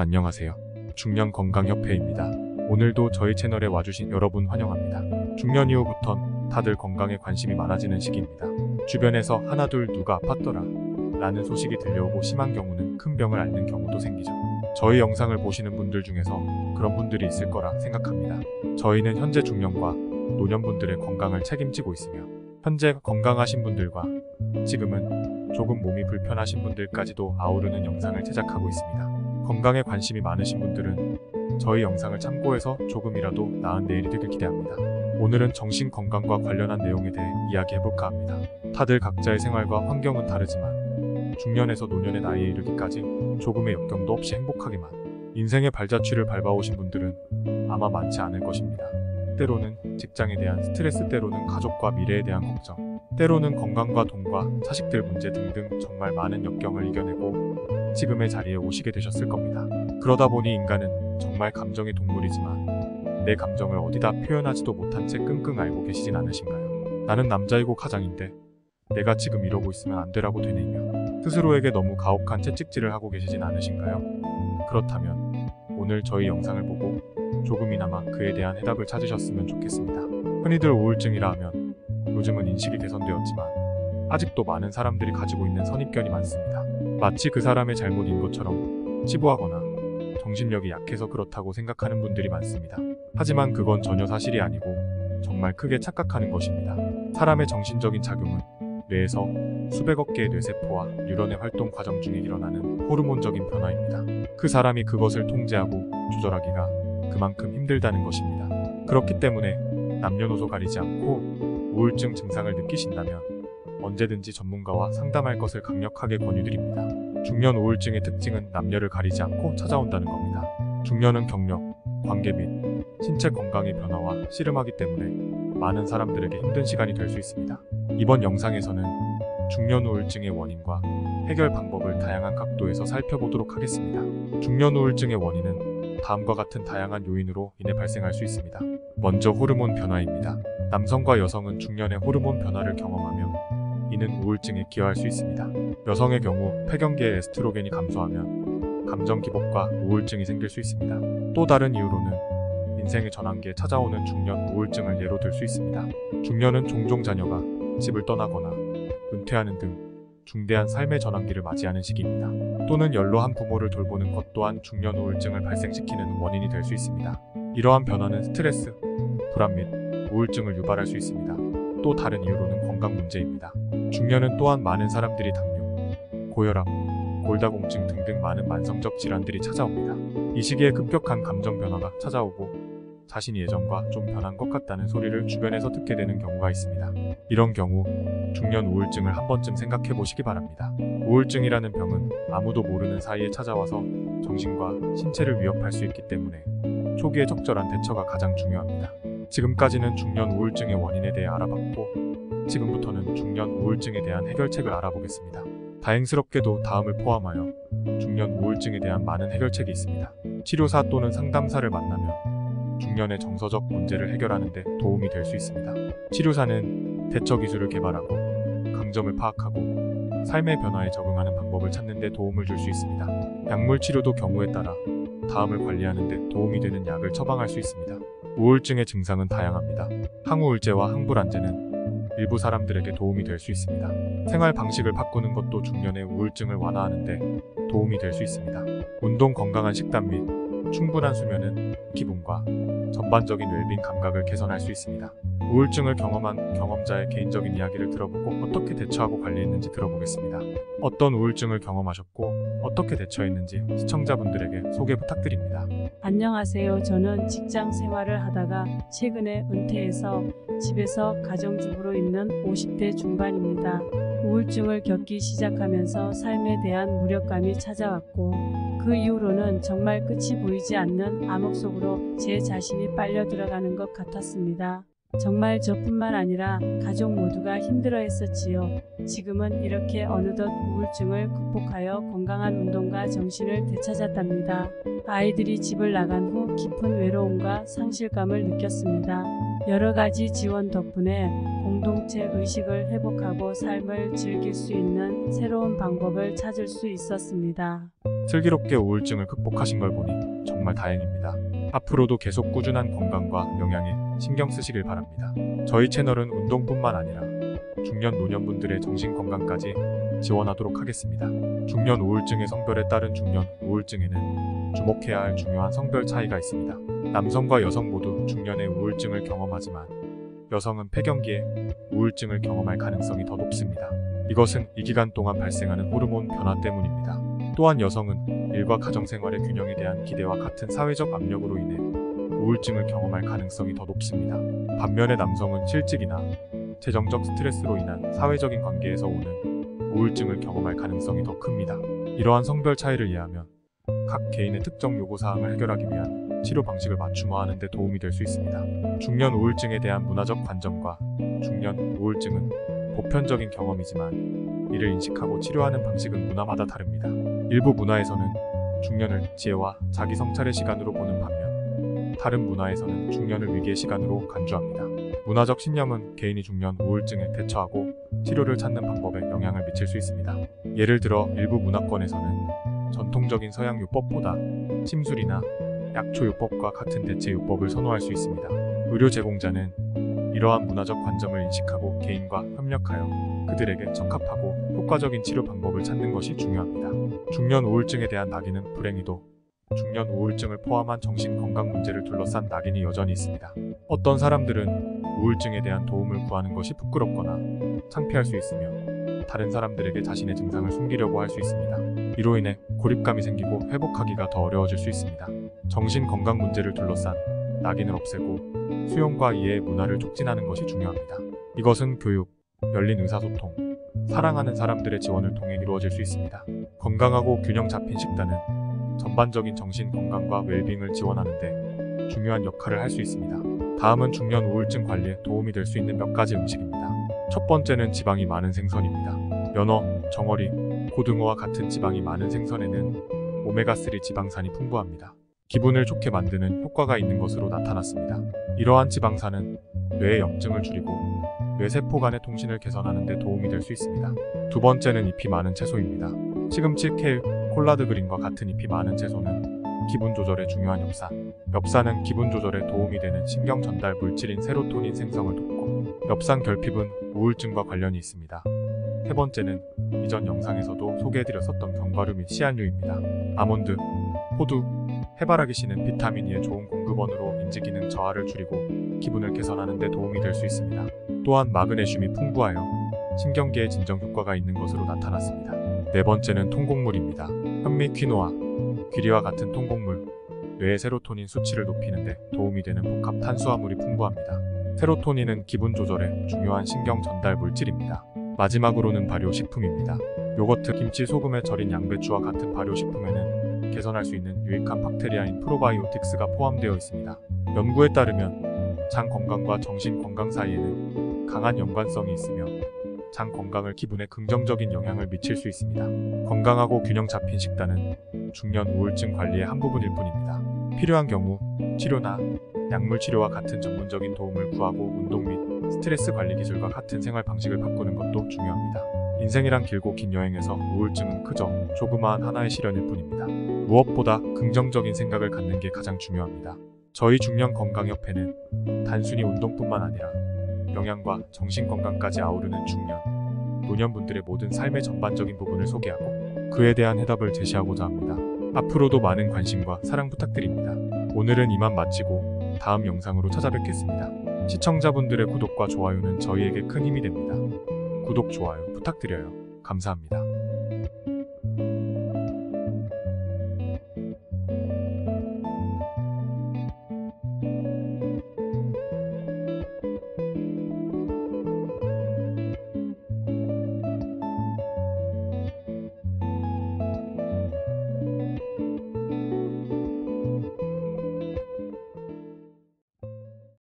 안녕하세요. 중년건강협회입니다. 오늘도 저희 채널에 와주신 여러분 환영합니다. 중년 이후부턴 다들 건강에 관심이 많아지는 시기입니다. 주변에서 하나둘 누가 아팠더라 라는 소식이 들려오고 심한 경우는 큰 병을 앓는 경우도 생기죠. 저희 영상을 보시는 분들 중에서 그런 분들이 있을 거라 생각합니다. 저희는 현재 중년과 노년분들의 건강을 책임지고 있으며 현재 건강하신 분들과 지금은 조금 몸이 불편하신 분들까지도 아우르는 영상을 제작하고 있습니다. 건강에 관심이 많으신 분들은 저희 영상을 참고해서 조금이라도 나은 내일이 되길 기대합니다. 오늘은 정신건강과 관련한 내용에 대해 이야기해볼까 합니다. 다들 각자의 생활과 환경은 다르지만 중년에서 노년의 나이에 이르기까지 조금의 역경도 없이 행복하게만 인생의 발자취를 밟아오신 분들은 아마 많지 않을 것입니다. 때로는 직장에 대한 스트레스, 때로는 가족과 미래에 대한 걱정, 때로는 건강과 돈과 자식들 문제 등등 정말 많은 역경을 이겨내고 지금의 자리에 오시게 되셨을 겁니다. 그러다 보니 인간은 정말 감정의 동물이지만 내 감정을 어디다 표현하지도 못한 채 끙끙 앓고 계시진 않으신가요? 나는 남자이고 가장인데 내가 지금 이러고 있으면 안 되라고 되뇌이며 스스로에게 너무 가혹한 채찍질을 하고 계시진 않으신가요? 그렇다면 오늘 저희 영상을 보고 조금이나마 그에 대한 해답을 찾으셨으면 좋겠습니다. 흔히들 우울증이라 하면 요즘은 인식이 개선되었지만 아직도 많은 사람들이 가지고 있는 선입견이 많습니다. 마치 그 사람의 잘못인 것처럼 치부하거나 정신력이 약해서 그렇다고 생각하는 분들이 많습니다. 하지만 그건 전혀 사실이 아니고 정말 크게 착각하는 것입니다. 사람의 정신적인 작용은 뇌에서 수백억 개의 뇌세포와 뉴런의 활동 과정 중에 일어나는 호르몬적인 변화입니다. 그 사람이 그것을 통제하고 조절하기가 그만큼 힘들다는 것입니다. 그렇기 때문에 남녀노소 가리지 않고 우울증 증상을 느끼신다면 언제든지 전문가와 상담할 것을 강력하게 권유드립니다. 중년 우울증의 특징은 남녀를 가리지 않고 찾아온다는 겁니다. 중년은 경력, 관계 및 신체 건강의 변화와 씨름하기 때문에 많은 사람들에게 힘든 시간이 될 수 있습니다. 이번 영상에서는 중년 우울증의 원인과 해결 방법을 다양한 각도에서 살펴보도록 하겠습니다. 중년 우울증의 원인은 다음과 같은 다양한 요인으로 인해 발생할 수 있습니다. 먼저 호르몬 변화입니다. 남성과 여성은 중년의 호르몬 변화를 경험하며 이는 우울증에 기여할 수 있습니다. 여성의 경우 폐경기의 에스트로겐이 감소하면 감정 기복과 우울증이 생길 수 있습니다. 또 다른 이유로는 인생의 전환기에 찾아오는 중년 우울증을 예로 들 수 있습니다. 중년은 종종 자녀가 집을 떠나거나 은퇴하는 등 중대한 삶의 전환기를 맞이하는 시기입니다. 또는 연로한 부모를 돌보는 것 또한 중년 우울증을 발생시키는 원인이 될 수 있습니다. 이러한 변화는 스트레스, 불안 및 우울증을 유발할 수 있습니다. 또 다른 이유로는 건강 문제입니다. 중년은 또한 많은 사람들이 당뇨, 고혈압, 골다공증 등등 많은 만성적 질환들이 찾아옵니다. 이 시기에 급격한 감정 변화가 찾아오고 자신이 예전과 좀 변한 것 같다는 소리를 주변에서 듣게 되는 경우가 있습니다. 이런 경우 중년 우울증을 한 번쯤 생각해 보시기 바랍니다. 우울증이라는 병은 아무도 모르는 사이에 찾아와서 정신과 신체를 위협할 수 있기 때문에 초기에 적절한 대처가 가장 중요합니다. 지금까지는 중년 우울증의 원인에 대해 알아봤고 지금부터는 중년 우울증에 대한 해결책을 알아보겠습니다. 다행스럽게도 다음을 포함하여 중년 우울증에 대한 많은 해결책이 있습니다. 치료사 또는 상담사를 만나면 중년의 정서적 문제를 해결하는 데 도움이 될 수 있습니다. 치료사는 대처 기술을 개발하고 강점을 파악하고 삶의 변화에 적응하는 방법을 찾는 데 도움을 줄 수 있습니다. 약물 치료도 경우에 따라 다음을 관리하는 데 도움이 되는 약을 처방할 수 있습니다. 우울증의 증상은 다양합니다. 항우울제와 항불안제는 일부 사람들에게 도움이 될 수 있습니다. 생활 방식을 바꾸는 것도 중년의 우울증을 완화하는 데 도움이 될 수 있습니다. 운동, 건강한 식단 및 충분한 수면은 기분과 전반적인 웰빙 감각을 개선할 수 있습니다. 우울증을 경험한 경험자의 개인적인 이야기를 들어보고 어떻게 대처하고 관리했는지 들어보겠습니다. 어떤 우울증을 경험하셨고 어떻게 대처했는지 시청자분들에게 소개 부탁드립니다. 안녕하세요. 저는 직장 생활을 하다가 최근에 은퇴해서 집에서 가정주부로 있는 50대 중반입니다. 우울증을 겪기 시작하면서 삶에 대한 무력감이 찾아왔고 그 이후로는 정말 끝이 보이지 않는 암흑 속으로 제 자신이 빨려 들어가는 것 같았습니다. 정말 저뿐만 아니라 가족 모두가 힘들어했었지요. 지금은 이렇게 어느덧 우울증을 극복하여 건강한 운동과 정신을 되찾았답니다. 아이들이 집을 나간 후 깊은 외로움과 상실감을 느꼈습니다. 여러 가지 지원 덕분에 공동체 의식을 회복하고 삶을 즐길 수 있는 새로운 방법을 찾을 수 있었습니다. 슬기롭게 우울증을 극복하신 걸 보니 정말 다행입니다. 앞으로도 계속 꾸준한 건강과 영양에 신경 쓰시길 바랍니다. 저희 채널은 운동뿐만 아니라 중년 노년분들의 정신건강까지 지원하도록 하겠습니다. 중년 우울증의 성별에 따른 중년 우울증에는 주목해야 할 중요한 성별 차이가 있습니다. 남성과 여성 모두 중년의 우울증을 경험하지만 여성은 폐경기에 우울증을 경험할 가능성이 더 높습니다. 이것은 이 기간 동안 발생하는 호르몬 변화 때문입니다. 또한 여성은 일과 가정생활의 균형에 대한 기대와 같은 사회적 압력으로 인해 우울증을 경험할 가능성이 더 높습니다. 반면에 남성은 실직이나 재정적 스트레스로 인한 사회적인 관계에서 오는 우울증을 경험할 가능성이 더 큽니다. 이러한 성별 차이를 이해하면 각 개인의 특정 요구사항을 해결하기 위한 치료 방식을 맞춤화하는 데 도움이 될 수 있습니다. 중년 우울증에 대한 문화적 관점과 중년 우울증은 보편적인 경험이지만 이를 인식하고 치료하는 방식은 문화마다 다릅니다. 일부 문화에서는 중년을 지혜와 자기 성찰의 시간으로 보는 반면 다른 문화에서는 중년을 위기의 시간으로 간주합니다. 문화적 신념은 개인이 중년 우울증에 대처하고 치료를 찾는 방법에 영향을 미칠 수 있습니다. 예를 들어 일부 문화권에서는 전통적인 서양 요법보다 침술이나 약초 요법과 같은 대체 요법을 선호할 수 있습니다. 의료 제공자는 이러한 문화적 관점을 인식하고 개인과 협력하여 그들에게 적합하고 효과적인 치료 방법을 찾는 것이 중요합니다. 중년 우울증에 대한 낙인은 불행히도 중년 우울증을 포함한 정신건강 문제를 둘러싼 낙인이 여전히 있습니다. 어떤 사람들은 우울증에 대한 도움을 구하는 것이 부끄럽거나 창피할 수 있으며 다른 사람들에게 자신의 증상을 숨기려고 할 수 있습니다. 이로 인해 고립감이 생기고 회복하기가 더 어려워질 수 있습니다. 정신건강 문제를 둘러싼 낙인을 없애고 수용과 이해의 문화를 촉진하는 것이 중요합니다. 이것은 교육, 열린 의사소통, 사랑하는 사람들의 지원을 통해 이루어질 수 있습니다. 건강하고 균형 잡힌 식단은 전반적인 정신 건강과 웰빙을 지원하는 데 중요한 역할을 할 수 있습니다. 다음은 중년 우울증 관리에 도움이 될 수 있는 몇 가지 음식입니다. 첫 번째는 지방이 많은 생선입니다. 연어, 정어리, 고등어와 같은 지방이 많은 생선에는 오메가3 지방산이 풍부합니다. 기분을 좋게 만드는 효과가 있는 것으로 나타났습니다. 이러한 지방산은 뇌의 염증을 줄이고 뇌세포 간의 통신을 개선하는 데 도움이 될 수 있습니다. 두 번째는 잎이 많은 채소입니다. 시금치, 케일, 콜라드 그린과 같은 잎이 많은 채소는 기분 조절에 중요한 엽산. 엽산은 기분 조절에 도움이 되는 신경 전달 물질인 세로토닌 생성을 돕고 엽산 결핍은 우울증과 관련이 있습니다. 세 번째는 이전 영상에서도 소개해드렸었던 견과류 및 씨앗류입니다. 아몬드, 호두, 해바라기 씨는 비타민 E의 좋은 공급원으로 인지 기능 저하를 줄이고 기분을 개선하는 데 도움이 될 수 있습니다. 또한 마그네슘이 풍부하여 신경계에 진정 효과가 있는 것으로 나타났습니다. 네 번째는 통곡물입니다. 현미, 퀴노아, 귀리와 같은 통곡물, 뇌의 세로토닌 수치를 높이는 데 도움이 되는 복합 탄수화물이 풍부합니다. 세로토닌은 기분 조절에 중요한 신경 전달 물질입니다. 마지막으로는 발효식품입니다. 요거트, 김치, 소금에 절인 양배추와 같은 발효식품에는 개선할 수 있는 유익한 박테리아인 프로바이오틱스가 포함되어 있습니다. 연구에 따르면 장 건강과 정신 건강 사이에는 강한 연관성이 있으며 장 건강을 기분에 긍정적인 영향을 미칠 수 있습니다. 건강하고 균형 잡힌 식단은 중년 우울증 관리의 한 부분일 뿐입니다. 필요한 경우 치료나 약물 치료와 같은 전문적인 도움을 구하고 운동 및 스트레스 관리 기술과 같은 생활 방식을 바꾸는 것도 중요합니다. 인생이란 길고 긴 여행에서 우울증은 그저 조그마한 하나의 시련일 뿐입니다. 무엇보다 긍정적인 생각을 갖는 게 가장 중요합니다. 저희 중년건강협회는 단순히 운동뿐만 아니라 영양과 정신건강까지 아우르는 중년, 노년분들의 모든 삶의 전반적인 부분을 소개하고 그에 대한 해답을 제시하고자 합니다. 앞으로도 많은 관심과 사랑 부탁드립니다. 오늘은 이만 마치고 다음 영상으로 찾아뵙겠습니다. 시청자분들의 구독과 좋아요는 저희에게 큰 힘이 됩니다. 구독, 좋아요 부탁드려요. 감사합니다.